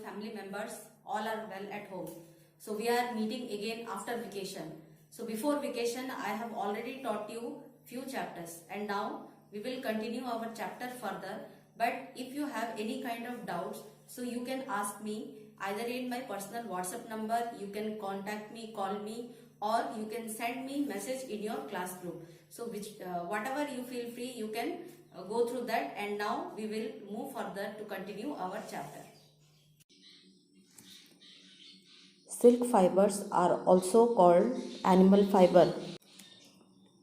family members all are well at home. So we are meeting again after vacation. So before vacation I have already taught you few chapters and now we will continue our chapter further. But if you have any kind of doubts, so you can ask me either in my personal WhatsApp number, you can contact me, call me, or you can send me message in your class group. So whatever you feel free, you can go through that, and now we will move further to continue our chapter. Silk fibers are also called animal fiber.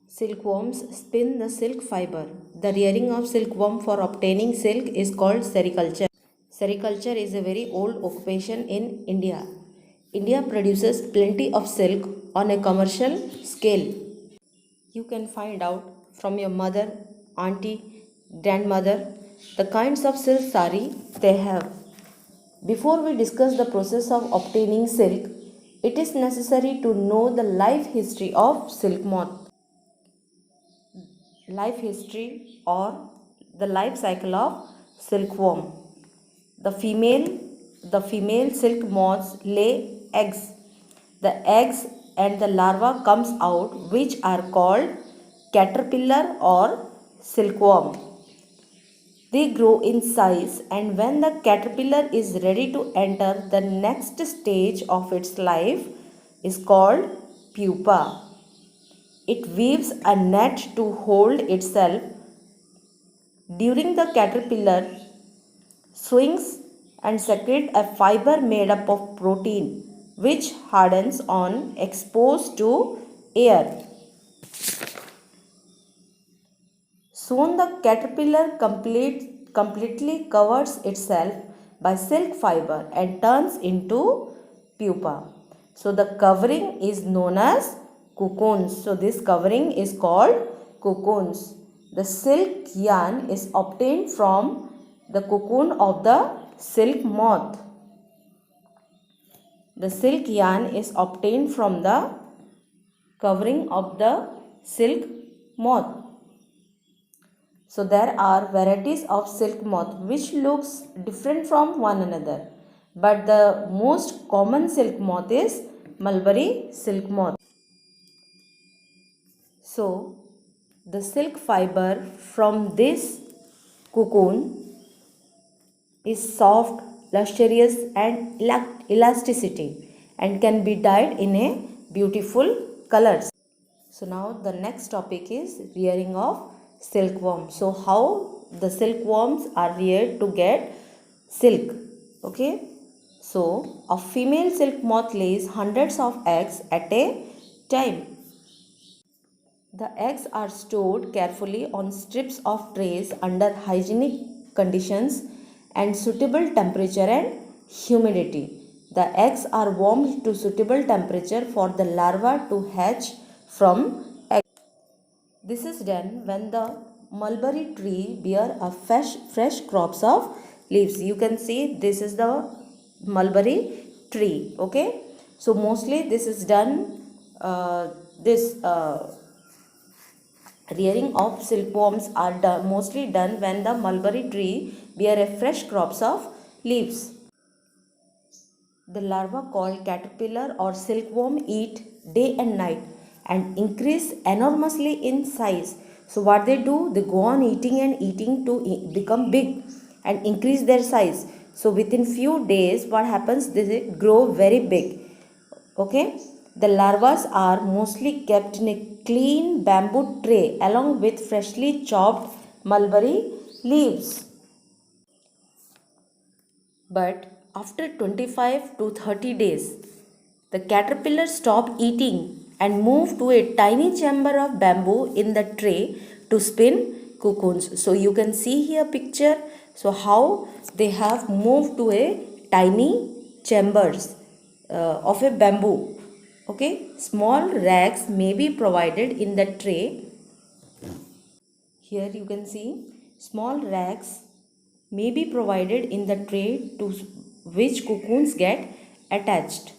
Silkworms spin the silk fiber. The rearing of silkworm for obtaining silk is called sericulture. Sericulture is a very old occupation in India. India produces plenty of silk on a commercial scale. You can find out from your mother, auntie, grandmother the kinds of silk sari they have. Before we discuss the process of obtaining silk, it is necessary to know the life history of silk moth. Life history or the life cycle of silkworm. The female silk moths lay eggs. The eggs and the larva comes out, which are called caterpillar or silkworm. They grow in size, and when the caterpillar is ready to enter the next stage of its life is called pupa. It weaves a net to hold itself. During the caterpillar swings and secrete a fiber made up of protein which hardens on exposed to air. Soon the caterpillar completely covers itself by silk fiber and turns into pupa. So the covering is known as cocoons. So this covering is called cocoons. The silk yarn is obtained from the cocoon of the silk moth. The silk yarn is obtained from the covering of the silk moth. So there are varieties of silk moth which looks different from one another. But the most common silk moth is mulberry silk moth. So the silk fiber from this cocoon is soft, luxurious and elasticity and can be dyed in a beautiful colors. So now the next topic is rearing of silkworm. So how the silkworms are reared to get silk. Okay. So a female silk moth lays hundreds of eggs at a time. The eggs are stored carefully on strips of trays under hygienic conditions and suitable temperature and humidity. The eggs are warmed to suitable temperature for the larva to hatch from eggs. This is done when the mulberry tree bear a fresh crops of leaves. You can see this is the mulberry tree. Okay. So mostly this is done, rearing of silkworms are mostly done when the mulberry tree bear a fresh crops of leaves. The larva called caterpillar or silkworm eat day and night and increase enormously in size. So what they do, they go on eating and eating to become big and increase their size. So within few days what happens, they grow very big. Okay. The larvae are mostly kept in a clean bamboo tray along with freshly chopped mulberry leaves. But after 25 to 30 days, the caterpillar stop eating and move to a tiny chamber of bamboo in the tray to spin cocoons. So you can see here picture. So how they have moved to a tiny chambers of a bamboo. Okay, small racks may be provided in the tray. Here you can see small racks may be provided in the tray to which cocoons get attached.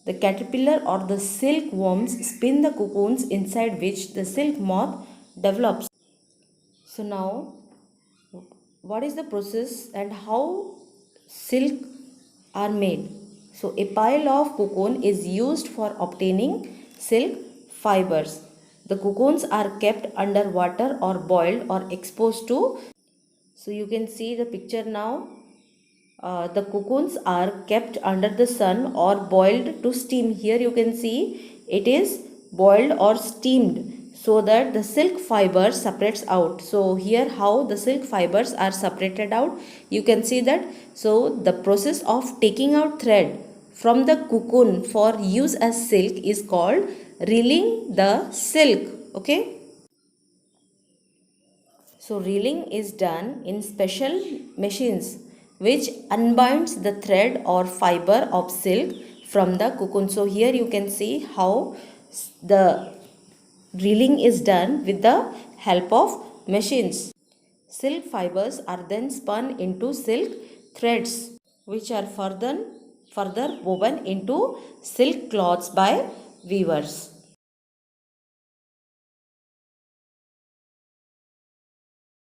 The caterpillar or the silkworms spin the cocoons inside which the silk moth develops. So now what is the process and how silk are made. So a pile of cocoon is used for obtaining silk fibers. The cocoons are kept under water or boiled or exposed to. So you can see the picture now. The cocoons are kept under the sun or boiled to steam. Here you can see it is boiled or steamed so that the silk fiber separates out. So here how the silk fibers are separated out, you can see that. So the process of taking out thread from the cocoon for use as silk is called reeling the silk. Okay. So reeling is done in special machines which unbinds the thread or fiber of silk from the cocoon. So here you can see how the reeling is done with the help of machines. Silk fibers are then spun into silk threads which are further woven into silk cloths by weavers.